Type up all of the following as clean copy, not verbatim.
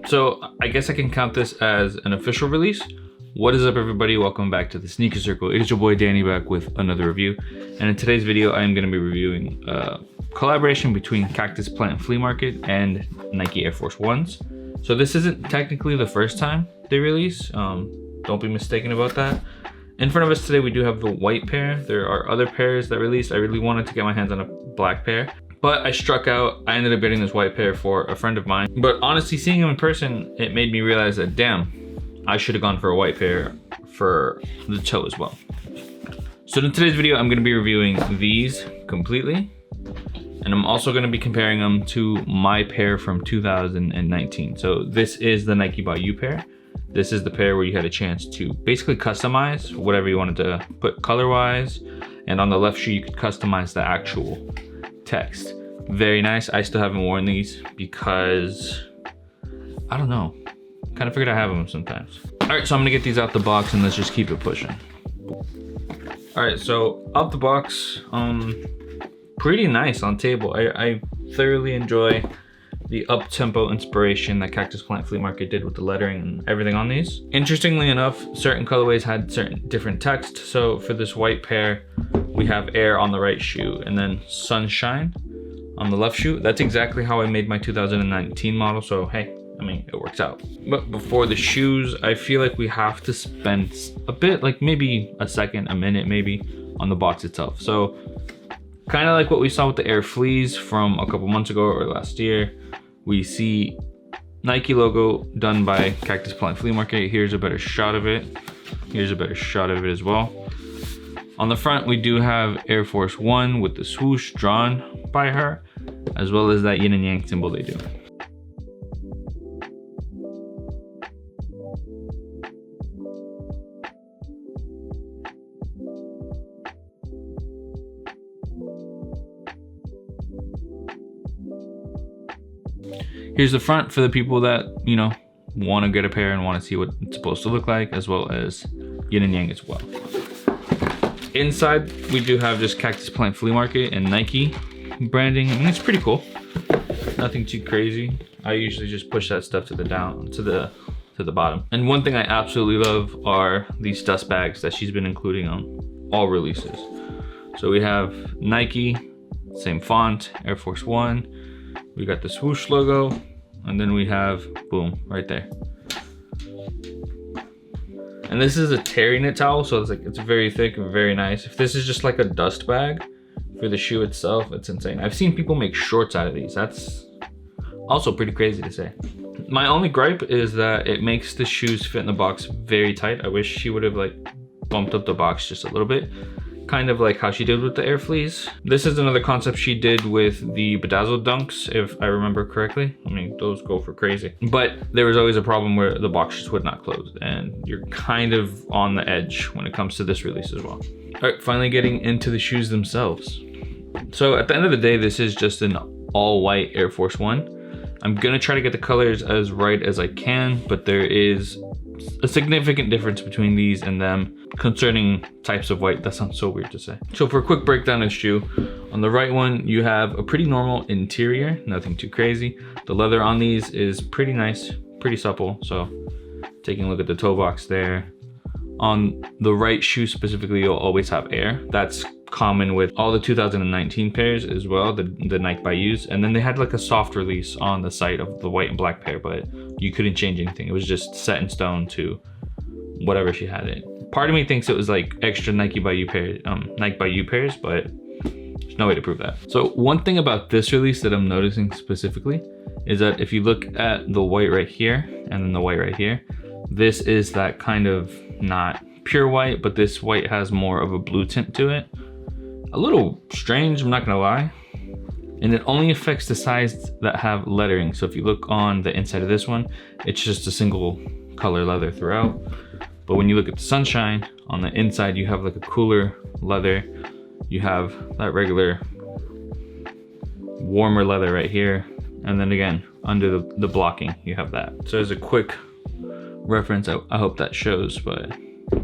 So I guess I can count this as an official release. What is up, everybody? Welcome back to the Sneaker Circle. It is your boy Danny back with another review. And in today's video, I am going to be reviewing a collaboration between Cactus Plant Flea Market and Nike Air Force Ones. So this isn't technically the first time they release. Don't be mistaken about that. In front of us today, we do have the white pair. There are other pairs that released. I really wanted to get my hands on a black pair, but I struck out. I ended up getting this white pair for a friend of mine. But honestly, seeing him in person, it made me realize that, damn, I should have gone for a white pair for the toe as well. So in today's video, I'm going to be reviewing these completely. And I'm also going to be comparing them to my pair from 2019. So this is the Nike by You pair. This is the pair where you had a chance to basically customize whatever you wanted to put color-wise. And on the left shoe, you could customize the actual text. Very nice. I still haven't worn these because, I don't know. Kind of figured I have them sometimes. All right, so I'm gonna get these out the box and let's just keep it pushing. All right, so out the box, pretty nice on table. I thoroughly enjoy the up-tempo inspiration that Cactus Plant Flea Market did with the lettering and everything on these. Interestingly enough, certain colorways had certain different text. So for this white pair, we have Air on the right shoe and then Sunshine on the left shoe. That's exactly how I made my 2019 model. So hey, I mean, it works out. But before the shoes, I feel like we have to spend a bit, like maybe a second, a minute maybe, on the box itself. So kind of like what we saw with the Air Fleas from a couple months ago or last year, we see Nike logo done by Cactus Plant Flea Market. Here's a better shot of it. Here's a better shot of it as well. On the front, we do have Air Force One with the swoosh drawn by her, as well as that yin and yang symbol they do. Here's the front for the people that, you know, want to get a pair and want to see what it's supposed to look like, as well as yin and yang as well. Inside, we do have just Cactus Plant Flea Market and Nike branding. I mean, it's pretty cool. Nothing too crazy. I usually just push that stuff to the bottom. And one thing I absolutely love are these dust bags that she's been including on all releases. So we have Nike, same font, Air Force One. We got the swoosh logo, and then we have, boom, right there. And this is a terry knit towel, so it's very thick and very nice. If this is just like a dust bag for the shoe itself, it's insane. I've seen people make shorts out of these. That's also pretty crazy to say. My only gripe is that it makes the shoes fit in the box very tight. I wish she would have like bumped up the box just a little bit, kind of like how she did with the Air Fleas. This is another concept she did with the bedazzled dunks, if I remember correctly. I mean, those go for crazy. But there was always a problem where the box just would not close, and you're kind of on the edge when it comes to this release as well. All right, finally getting into the shoes themselves. So at the end of the day, this is just an all white Air Force One. I'm gonna try to get the colors as right as I can, but there is a significant difference between these and them concerning types of white. That sounds so weird to say. So for a quick breakdown of the shoe, on the right one, you have a pretty normal interior, nothing too crazy. The leather on these is pretty nice, pretty supple. So taking a look at the toe box there. On the right shoe specifically, you'll always have Air. That's common with all the 2019 pairs as well, the Nike by Yous. And then they had like a soft release on the side of the white and black pair, but you couldn't change anything. It was just set in stone to whatever she had it. Part of me thinks it was like extra Nike by You pairs, but there's no way to prove that. So one thing about this release that I'm noticing specifically is that if you look at the white right here and then the white right here, this is that kind of not pure white, but this white has more of a blue tint to it. A little strange, I'm not gonna lie. And it only affects the sides that have lettering. So if you look on the inside of this one, it's just a single color leather throughout. But when you look at the Sunshine, on the inside, you have like a cooler leather. You have that regular warmer leather right here. And then again, under the blocking, you have that. So as a quick reference, I hope that shows, but.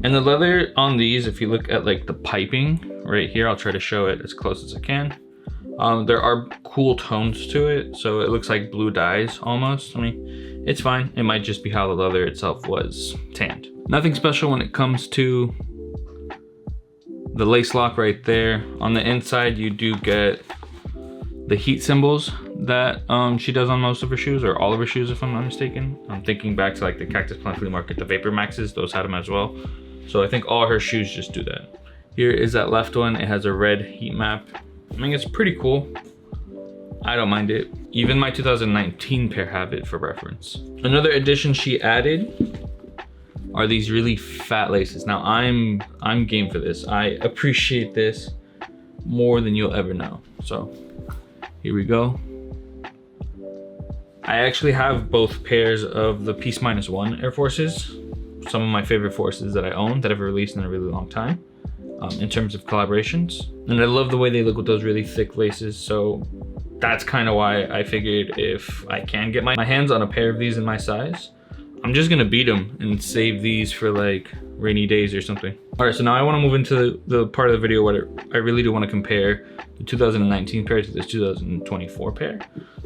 And the leather on these, if you look at like the piping right here, I'll try to show it as close as I can. There are cool tones to it, so it looks like blue dyes almost. I mean, It's fine. It might just be how the leather itself was tanned. Nothing special when it comes to the lace lock right there. On the inside, you do get the heat symbols that she does on most of her shoes, or all of her shoes if I'm not mistaken. I'm thinking back to like the Cactus Plant Flea Market, the Vapor Maxes, those had them as well. So I think all her shoes just do that. Here is that left one. It has a red heat map. I mean, it's pretty cool. I don't mind it. Even my 2019 pair have it for reference. Another addition she added are these really fat laces. Now I'm game for this. I appreciate this more than you'll ever know. So here we go. I actually have both pairs of the Peace -1 Air Forces. Some of my favorite forces that I own that have released in a really long time in terms of collaborations. And I love the way they look with those really thick laces. So that's kind of why I figured if I can get my hands on a pair of these in my size, I'm just gonna beat them and save these for like rainy days or something. All right, so now I wanna move into the part of the video where I really do wanna compare the 2019 pair to this 2024 pair.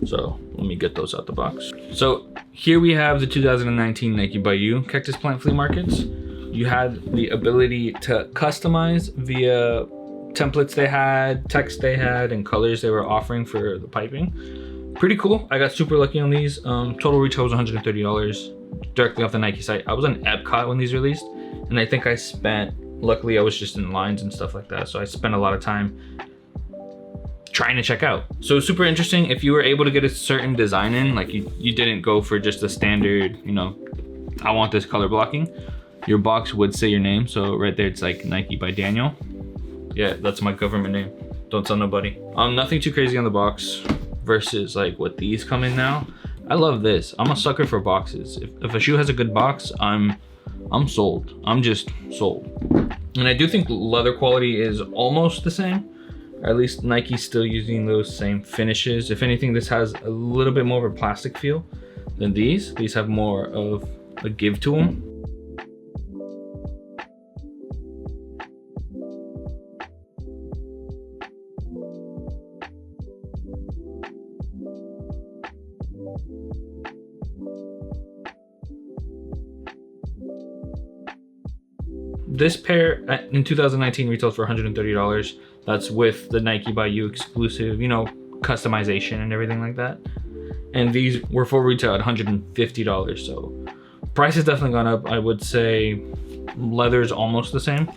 So let me get those out the box. So here we have the 2019 Nike by You Cactus Plant Flea Markets. You had the ability to customize via templates they had, text they had, and colors they were offering for the piping. Pretty cool. I got super lucky on these. Total retail was $130 directly off the Nike site. I was on Epcot when these released, and I think I spent, luckily I was just in lines and stuff like that, so I spent a lot of time trying to check out. So super interesting. If you were able to get a certain design in, like you didn't go for just a standard, you know, I want this color blocking, your box would say your name. So right there, it's like Nike by Daniel. Yeah, that's my government name. Don't tell nobody. Nothing too crazy on the box versus like what these come in now. I love this. I'm a sucker for boxes. If a shoe has a good box, I'm sold. I'm just sold. And I do think leather quality is almost the same. Or at least Nike's still using those same finishes. If anything, this has a little bit more of a plastic feel than these. These have more of a give to them. This pair in 2019 retails for $130. That's with the Nike by You exclusive, you know, customization and everything like that. And these were full retail at $150. So price has definitely gone up. I would say leather is almost the same.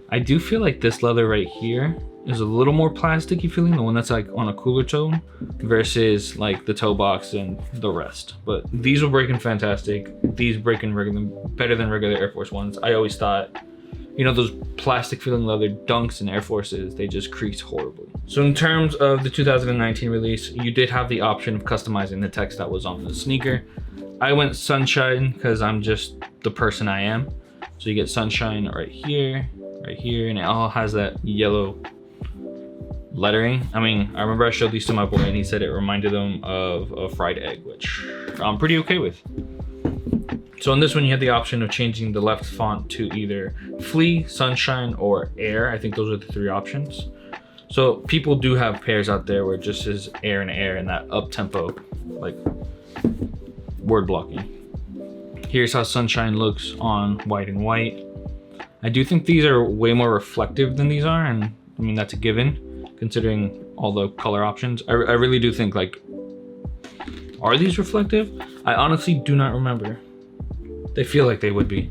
I do feel like this leather right here is a little more plasticky feeling, the one that's like on a cooler tone versus like the toe box and the rest. But these were breaking fantastic. These breaking better than regular Air Force Ones. I always thought, you know, those plastic feeling leather Dunks and Air Forces, they just creased horribly. So in terms of the 2019 release, you did have the option of customizing the text that was on the sneaker. I went sunshine because I'm just the person I am. So you get sunshine right here, and it all has that yellow lettering. I mean, I remember I showed these to my boy and he said it reminded him of a fried egg, which I'm pretty okay with. So in this one, you had the option of changing the left font to either Flea, Sunshine, or Air. I think those are the three options. So people do have pairs out there where it just says Air and Air and that up-tempo, like word blocking. Here's how Sunshine looks on white and white. I do think these are way more reflective than these are, and I mean, that's a given, considering all the color options. I really do think, like, are these reflective? I honestly do not remember. They feel like they would be.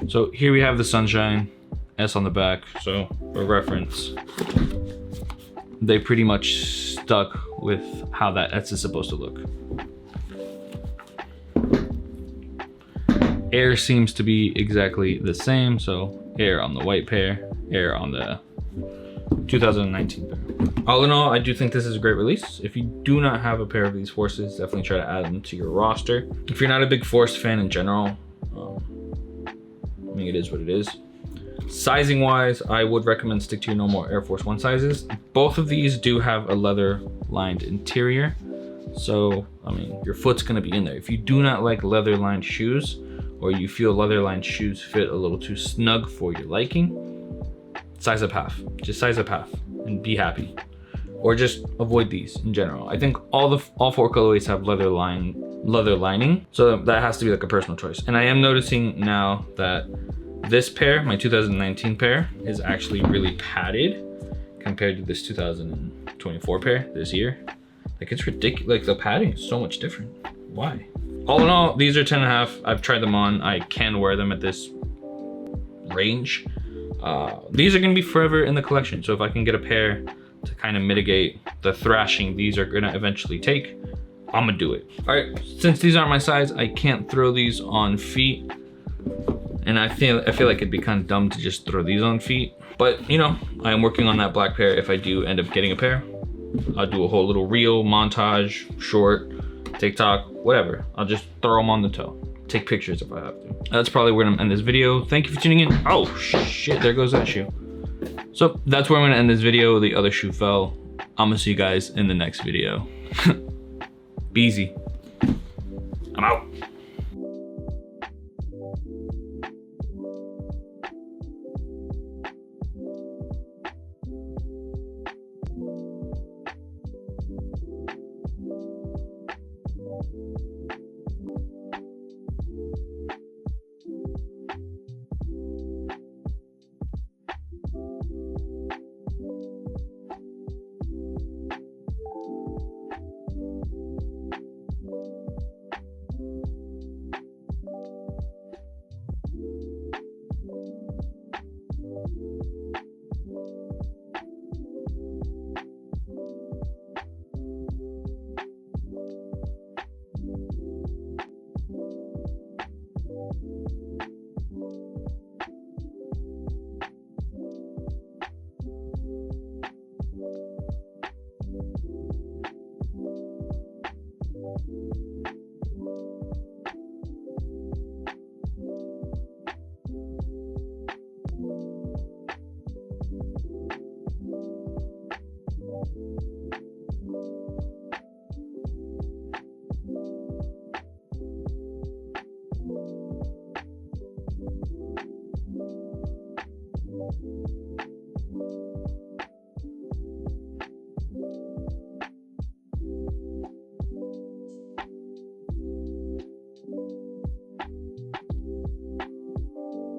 So here we have the Sunshine, S on the back. So for reference, they pretty much stuck with how that S is supposed to look. Air seems to be exactly the same. So Air on the white pair, Air on the 2019 pair. All in all, I do think this is a great release. If you do not have a pair of these forces, definitely try to add them to your roster. If you're not a big Force fan in general, I mean, it is what it is. Sizing wise, I would recommend stick to your normal Air Force One sizes. Both of these do have a leather lined interior. So, I mean, your foot's gonna be in there. If you do not like leather lined shoes, or you feel leather lined shoes fit a little too snug for your liking, size up half. Just size up half and be happy. Or just avoid these in general. I think all four colorways have leather leather lining. So that has to be like a personal choice. And I am noticing now that this pair, my 2019 pair, is actually really padded compared to this 2024 pair this year. Like it's ridiculous, like the padding is so much different. Why? All in all, these are 10.5. I've tried them on. I can wear them at this range. These are gonna be forever in the collection. So if I can get a pair to kind of mitigate the thrashing these are gonna eventually take, I'm gonna do it. All right, since these aren't my size, I can't throw these on feet. And I feel like it'd be kind of dumb to just throw these on feet. But you know, I am working on that black pair. If I do end up getting a pair, I'll do a whole little reel, montage, short, TikTok, whatever. I'll just throw them on the toe. Take pictures if I have to. That's probably where I'm gonna end this video. Thank you for tuning in. Oh shit, there goes that shoe. So that's where I'm gonna end this video. The other shoe fell. I'm gonna see you guys in the next video. Be easy.